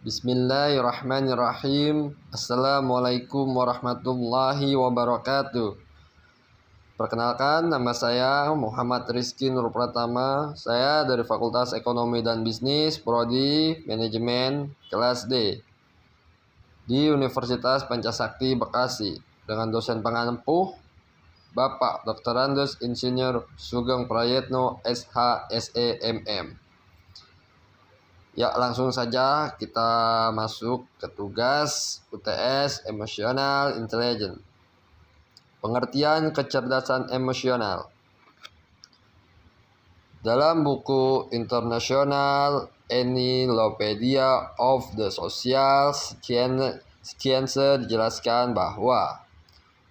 Bismillahirrahmanirrahim. Assalamualaikum warahmatullahi wabarakatuh. Perkenalkan, nama saya Muhammad Rizky Nur Pratama. Saya dari Fakultas Ekonomi dan Bisnis, Prodi Manajemen kelas D di Universitas Pancasakti Bekasi dengan dosen pengampu Bapak Dr. Andes Insinyur Sugeng Prayetno SH SE MM. Ya, langsung saja kita masuk ke tugas UTS Emotional Intelligence. Pengertian kecerdasan emosional. Dalam buku International Encyclopedia of the Social Science dijelaskan bahwa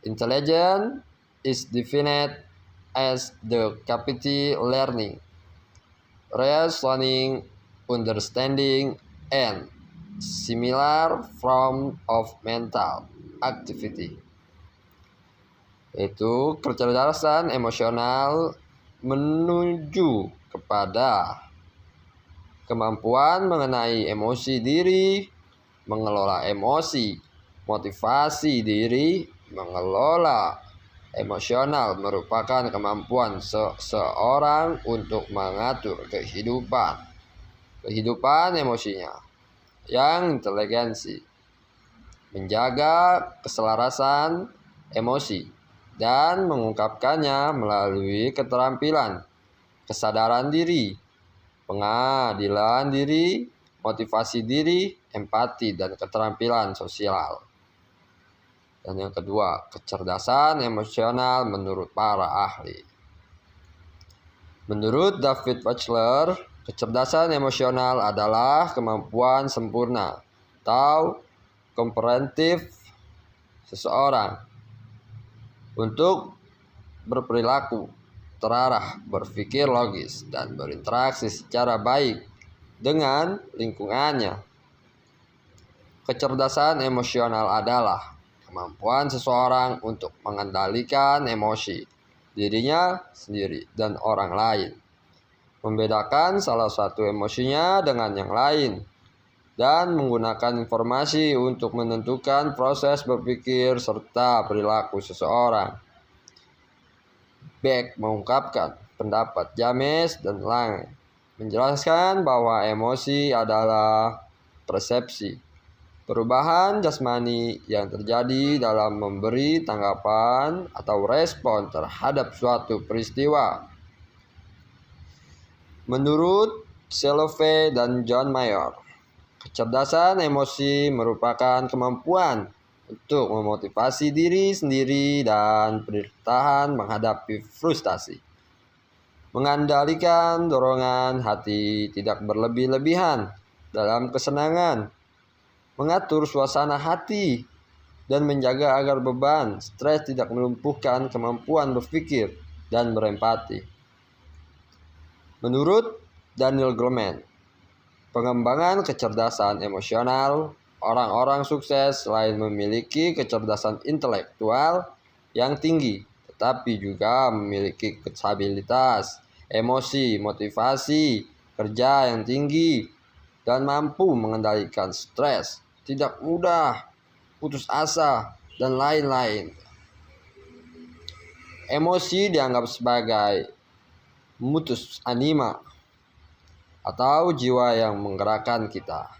intelligence is defined as the capacity learning, reasoning, understanding, and similar form of mental activity. Itu kecerdasan emosional menuju kepada kemampuan mengenai emosi diri, mengelola emosi, motivasi diri, mengelola emosional merupakan kemampuan seseorang untuk mengatur kehidupan emosinya yang inteligensi, menjaga keselarasan emosi, dan mengungkapkannya melalui keterampilan, kesadaran diri, pengadilan diri, motivasi diri, empati, dan keterampilan sosial. Dan yang kedua, kecerdasan emosional menurut para ahli. Menurut David Wechsler, kecerdasan emosional adalah kemampuan sempurna atau komprehensif seseorang untuk berperilaku terarah, berpikir logis, dan berinteraksi secara baik dengan lingkungannya. Kecerdasan emosional adalah kemampuan seseorang untuk mengendalikan emosi dirinya sendiri dan orang lain, membedakan salah satu emosinya dengan yang lain, dan menggunakan informasi untuk menentukan proses berpikir serta perilaku seseorang. Beck mengungkapkan pendapat James dan Lange menjelaskan bahwa emosi adalah persepsi, perubahan jasmani yang terjadi dalam memberi tanggapan atau respon terhadap suatu peristiwa. Menurut Salovey dan John Mayer, kecerdasan emosi merupakan kemampuan untuk memotivasi diri sendiri dan bertahan menghadapi frustasi, mengendalikan dorongan hati tidak berlebih-lebihan dalam kesenangan, mengatur suasana hati, dan menjaga agar beban stres tidak melumpuhkan kemampuan berpikir dan berempati. Menurut Daniel Goleman, pengembangan kecerdasan emosional, orang-orang sukses selain memiliki kecerdasan intelektual yang tinggi, tetapi juga memiliki stabilitas emosi, motivasi kerja yang tinggi, dan mampu mengendalikan stres, tidak mudah putus asa, dan lain-lain. Emosi dianggap sebagai mutus anima atau jiwa yang menggerakkan kita.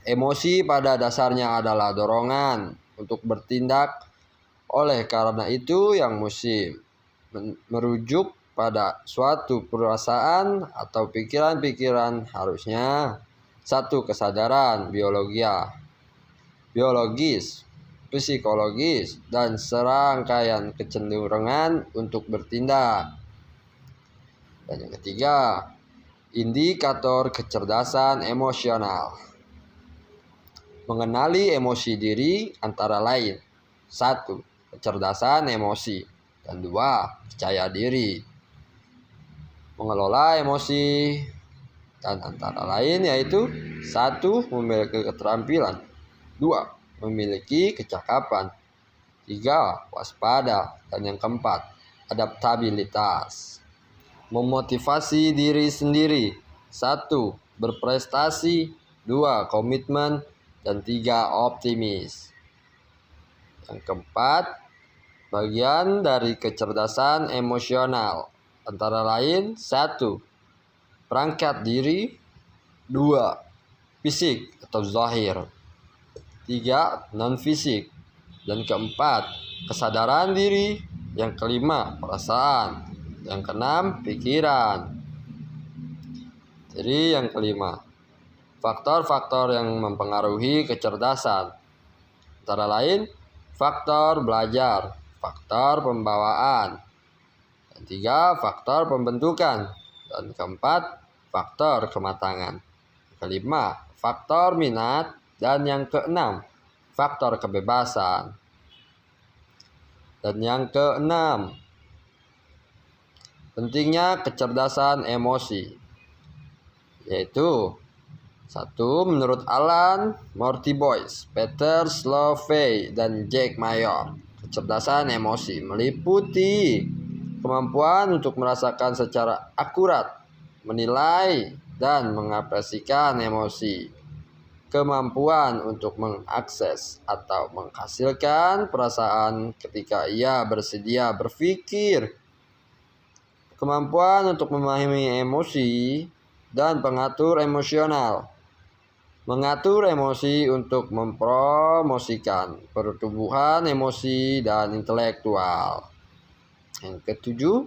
Emosi pada dasarnya adalah dorongan untuk bertindak. Oleh karena itu, yang musim merujuk pada suatu perasaan atau pikiran-pikiran harusnya satu kesadaran biologis, psikologis, dan serangkaian kecenderungan untuk bertindak. Dan yang ketiga, indikator kecerdasan emosional. Mengenali emosi diri antara lain 1. Kecerdasan emosi, dan 2. Percaya diri. Mengelola emosi dan antara lain yaitu 1. Memiliki keterampilan, 2. Memiliki kecakapan, 3. Waspada, dan yang keempat, adaptabilitas. Memotivasi diri sendiri 1. Berprestasi, 2. Komitmen, dan 3. Optimis. Yang keempat, bagian dari kecerdasan emosional antara lain 1. Perangkat diri, 2. Fisik atau zahir, 3. Non-fisik, dan keempat, kesadaran diri, yang kelima, perasaan, yang keenam, pikiran. Jadi yang kelima, faktor-faktor yang mempengaruhi kecerdasan antara lain faktor belajar, faktor pembawaan, dan 3. faktor pembentukan, dan keempat, faktor kematangan. Kelima, faktor minat, dan yang keenam, faktor kebebasan. Dan yang keenam, pentingnya kecerdasan emosi, yaitu 1. Menurut Alan Mortibois, Peter Slovey, dan Jack Mayor, kecerdasan emosi meliputi kemampuan untuk merasakan secara akurat, menilai, dan mengapresiasikan emosi, kemampuan untuk mengakses atau menghasilkan perasaan ketika ia bersedia berpikir, kemampuan untuk memahami emosi, dan pengatur emosional, mengatur emosi untuk mempromosikan pertumbuhan emosi dan intelektual. Yang ketujuh,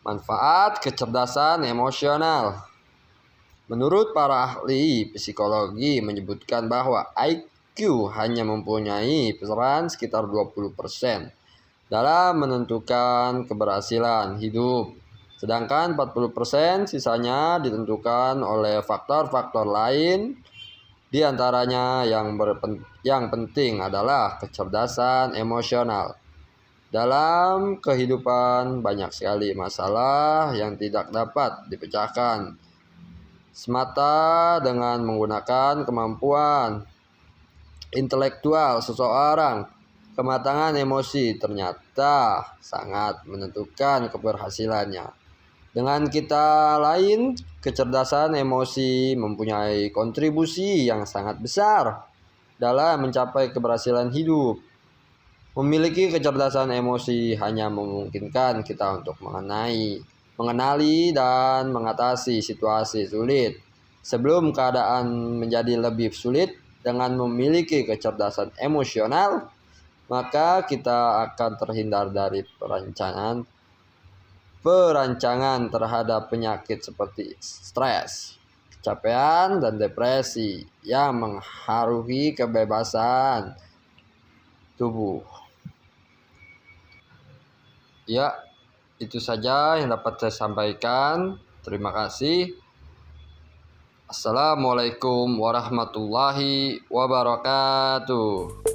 manfaat kecerdasan emosional. Menurut para ahli psikologi menyebutkan bahwa IQ hanya mempunyai peran sekitar 20% dalam menentukan keberhasilan hidup, sedangkan 40% sisanya ditentukan oleh faktor-faktor lain. Di antaranya yang penting adalah kecerdasan emosional. Dalam kehidupan banyak sekali masalah yang tidak dapat dipecahkan semata dengan menggunakan kemampuan intelektual seseorang. Kematangan emosi ternyata sangat menentukan keberhasilannya. Dengan kata lain, kecerdasan emosi mempunyai kontribusi yang sangat besar dalam mencapai keberhasilan hidup. Memiliki kecerdasan emosi hanya memungkinkan kita untuk mengenali dan mengatasi situasi sulit sebelum keadaan menjadi lebih sulit. Dengan memiliki kecerdasan emosional, maka kita akan terhindar dari perancangan terhadap penyakit seperti stres, kecapean, dan depresi yang mengharuhi kebebasan tubuh. Ya, itu saja yang dapat saya sampaikan. Terima kasih. Assalamualaikum warahmatullahi wabarakatuh.